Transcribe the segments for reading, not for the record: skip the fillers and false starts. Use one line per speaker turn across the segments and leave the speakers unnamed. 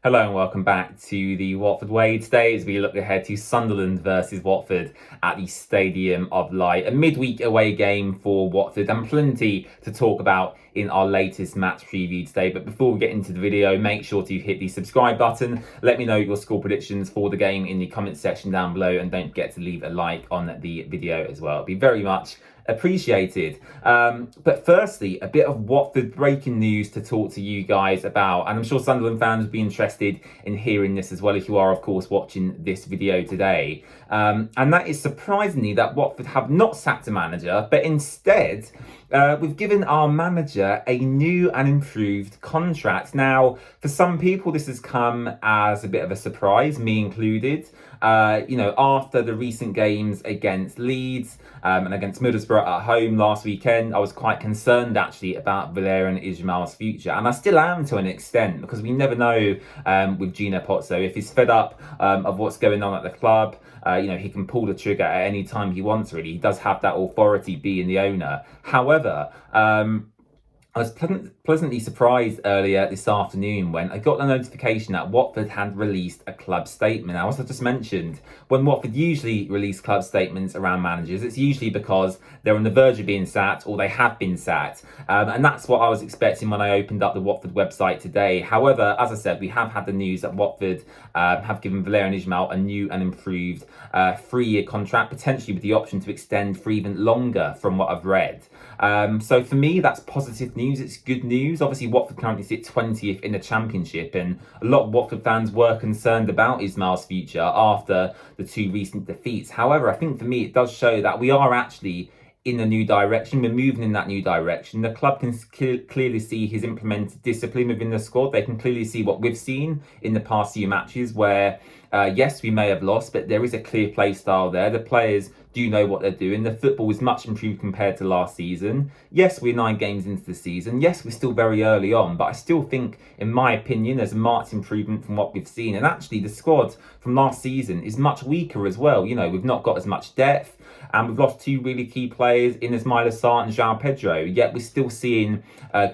Hello and welcome back to the Watford Way. Today, as we look ahead to Sunderland versus Watford at the Stadium of Light, a midweek away game for Watford, and plenty to talk about in our latest match preview today. But before we get into the video, make sure to hit the subscribe button. Let me know your score predictions for the game in the comments section down below, and don't forget to leave a like on the video as well. It'd be very much appreciated. But firstly, a bit of Watford breaking news to talk to you guys about, and I'm sure Sunderland fans would be interested in hearing this as well if you are, of course, watching this video today. And that is surprisingly that Watford have not sacked a manager, but instead we've given our manager a new and improved contract. Now, for some people, this has come as a bit of a surprise, me included. After the recent games against Leeds and against Middlesbrough at home last weekend, I was quite concerned actually about Valérien Ismaël's future, and I still am to an extent, because we never know with Gino Pozzo if he's fed up of what's going on at the club. He can pull the trigger at any time he wants, really. He does have that authority being the owner. However, I was pleasantly surprised earlier this afternoon when I got the notification that Watford had released a club statement. Now, as I just mentioned, when Watford usually release club statements around managers, it's usually because they're on the verge of being sacked or they have been sacked. And that's what I was expecting when I opened up the Watford website today. However, as I said, we have had the news that Watford have given Valérien Ismaël a new and improved 3-year contract, potentially with the option to extend for even longer from what I've read. So for me, that's positive news. It's good news. Obviously, Watford currently sit 20th in the Championship, and a lot of Watford fans were concerned about Ismaël's future after the 2 recent defeats. However, I think for me, it does show that we are actually in a new direction. We're moving in that new direction. The club can clearly see his implemented discipline within the squad. They can clearly see what we've seen in the past few matches where, yes, we may have lost, but there is a clear play style there. The players do know what they're doing. The football is much improved compared to last season. Yes, we're 9 games into the season. Yes, we're still very early on, but I still think, in my opinion, there's a marked improvement from what we've seen. And actually, the squad from last season is much weaker as well. We've not got as much depth, and we've lost 2 really key players in Ismaïla Sarr and João Pedro. Yet we're still seeing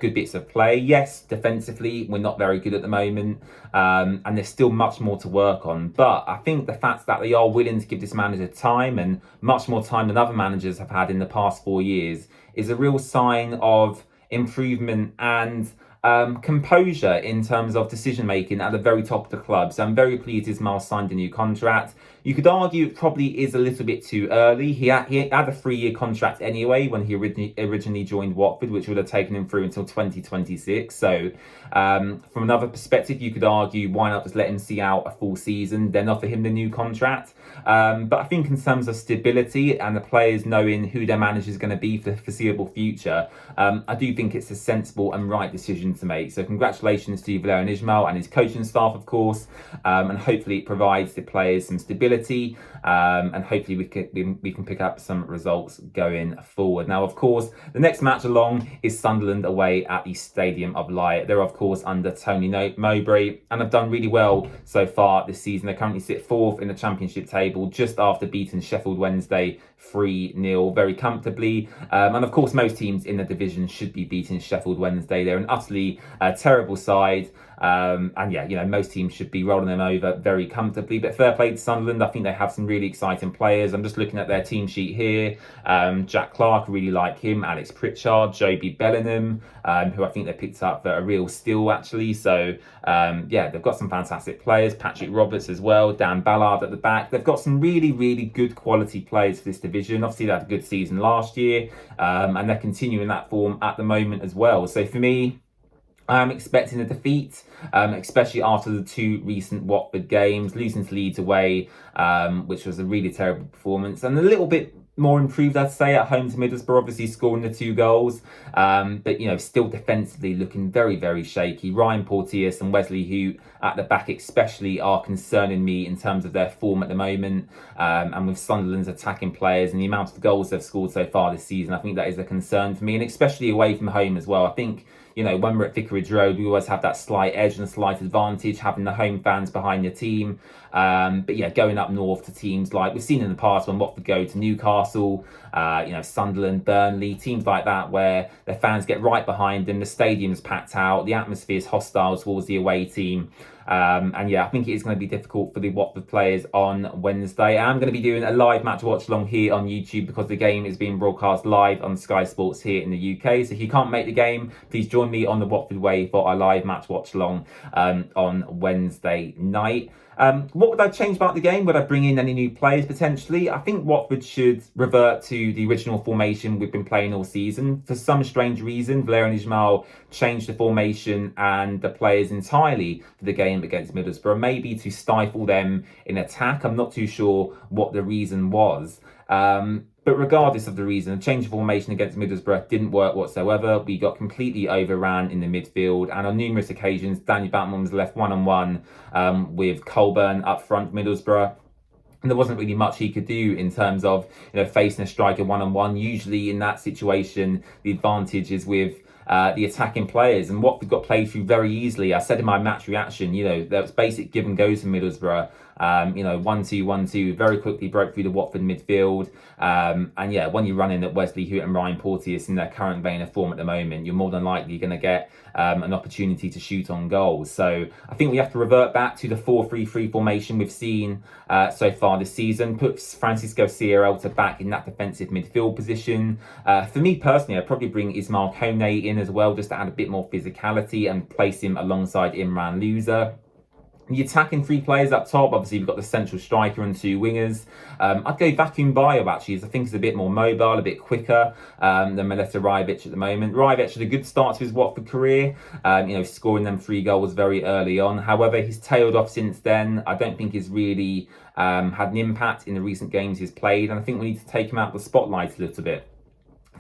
good bits of play. Yes, defensively, we're not very good at the moment, and there's still much more to work on. But I think the fact that they are willing to give this manager time, and much more time than other managers have had in the past 4 years, is a real sign of improvement and composure in terms of decision making at the very top of the club. So I'm very pleased Ismaël signed a new contract. You could argue it probably is a little bit too early. He had a 3-year contract anyway when he originally joined Watford, which would have taken him through until 2026. So from another perspective, you could argue, why not just let him see out a full season, then offer him the new contract? But I think in terms of stability and the players knowing who their manager is going to be for the foreseeable future, I do think it's a sensible and right decision to make. So congratulations to Valérien Ismaël and his coaching staff, of course, and hopefully it provides the players some stability, and hopefully we can pick up some results going forward. Now, of course, the next match along is Sunderland away at the Stadium of Light. They're, of course, under Tony Mowbray and have done really well so far this season. They currently sit 4th in the Championship table, just after beating Sheffield Wednesday 3-0 very comfortably. And of course, most teams in the division should be beating Sheffield Wednesday. They're an utterly terrible side. And yeah, most teams should be rolling them over very comfortably. But fair play to Sunderland. I think they have some really exciting players. I'm just looking at their team sheet here. Jack Clark, really like him. Alex Pritchard, Joby Bellingham, who I think they picked up for a real steal, actually. So, yeah, they've got some fantastic players. Patrick Roberts as well. Dan Ballard at the back. They've got some really, really good quality players for this division. Obviously, they had a good season last year, and they're continuing that form at the moment as well. So for me, I'm expecting a defeat, especially after the 2 recent Watford games, losing to Leeds away, which was a really terrible performance, and a little bit more improved, I'd say, at home to Middlesbrough, obviously scoring the 2 goals, but still defensively looking very, very shaky. Ryan Porteous and Wesley Hoot at the back especially are concerning me in terms of their form at the moment, and with Sunderland's attacking players and the amount of goals they've scored so far this season, I think that is a concern for me, and especially away from home as well. I think, when we're at Vicarage Road, we always have that slight edge and a slight advantage, having the home fans behind your team. But yeah, going up north to teams like we've seen in the past when Watford go to Newcastle, Sunderland, Burnley, teams like that, where their fans get right behind them, the stadium's packed out, the atmosphere is hostile towards the away team. And yeah, I think it is going to be difficult for the Watford players on Wednesday. I'm going to be doing a live match watch along here on YouTube because the game is being broadcast live on Sky Sports here in the UK. So if you can't make the game, please join me on the Watford Way for our live match watch along on Wednesday night. What would I change about the game? Would I bring in any new players potentially? I think Watford should revert to the original formation we've been playing all season. For some strange reason, Valérien Ismaël changed the formation and the players entirely for the game against Middlesbrough, maybe to stifle them in attack. I'm not too sure what the reason was. But regardless of the reason, a change of formation against Middlesbrough didn't work whatsoever. We got completely overran in the midfield, and on numerous occasions, Danny Batman was left one-on-one with Colburn up front, Middlesbrough. And there wasn't really much he could do in terms of facing a striker one-on-one. Usually in that situation, the advantage is with the attacking players, and Watford got played through very easily. I said in my match reaction, there was basic give and goes for Middlesbrough. 1-2, 1-2, very quickly broke through the Watford midfield. And yeah, when you run in at Wesley Hoot and Ryan Porteous in their current vein of form at the moment, you're more than likely going to get an opportunity to shoot on goals. So I think we have to revert back to the 4-3-3 formation we've seen so far this season. Puts Francisco Sierralta back in that defensive midfield position. For me personally, I'd probably bring Ismaël Koné in as well, just to add a bit more physicality and place him alongside Imran Louza. The attacking three players up top, obviously we've got the central striker and two wingers. I'd go Vacuum Bio actually, as I think he's a bit more mobile, a bit quicker than Mileta Rajovic at the moment. Rajovic had a good start to his Watford career, scoring them 3 goals very early on. However, he's tailed off since then. I don't think he's really had an impact in the recent games he's played, and I think we need to take him out of the spotlight a little bit.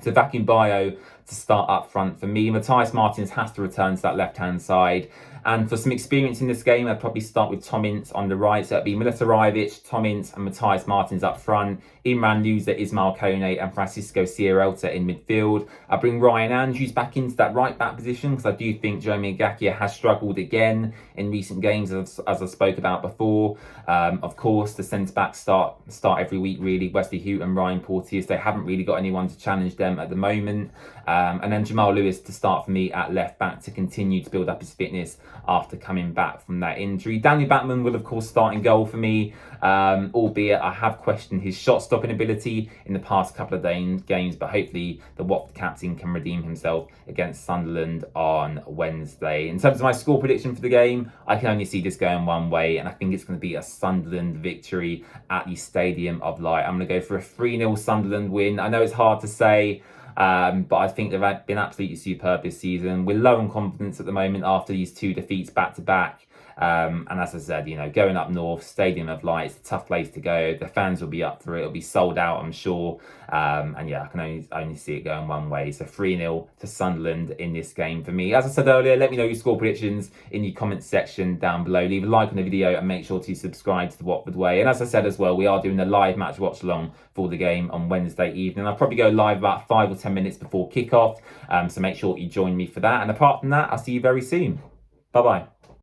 So Vacuum Bio to start up front for me. Matthias Martins has to return to that left-hand side. And for some experience in this game, I'd probably start with Tom Ince on the right. So it'd be Mileta Rajovic, Tom Ince and Matthias Martins up front. Imran Louza, Ismaël Koné and Francisco Sierralta in midfield. I bring Ryan Andrews back into that right-back position because I do think Jeremy Ngakia has struggled again in recent games, as I spoke about before. Of course, the centre-backs start every week, really. Wesley Hoot and Ryan Porteous, they haven't really got anyone to challenge them at the moment. And then Jamal Lewis to start for me at left-back to continue to build up his fitness after coming back from that injury. Danny Batman will, of course, start in goal for me, albeit I have questioned his shot-stopping ability in the past couple of games, but hopefully the Watford captain can redeem himself against Sunderland on Wednesday. In terms of my score prediction for the game, I can only see this going one way, and I think it's going to be a Sunderland victory at the Stadium of Light. I'm going to go for a 3-0 Sunderland win. I know it's hard to say, but I think they've been absolutely superb this season. We're low on confidence at the moment after these 2 defeats back-to-back. And as I said, going up north, Stadium of Light, it's a tough place to go. The fans will be up for it. It'll be sold out, I'm sure. And yeah, I can only see it going one way. So 3-0 to Sunderland in this game for me. As I said earlier, let me know your score predictions in the comments section down below. Leave a like on the video and make sure to subscribe to The Watford Way. And as I said as well, we are doing a live match watch along for the game on Wednesday evening. I'll probably go live about 5 or 10 minutes before kickoff. So make sure you join me for that. And apart from that, I'll see you very soon. Bye-bye.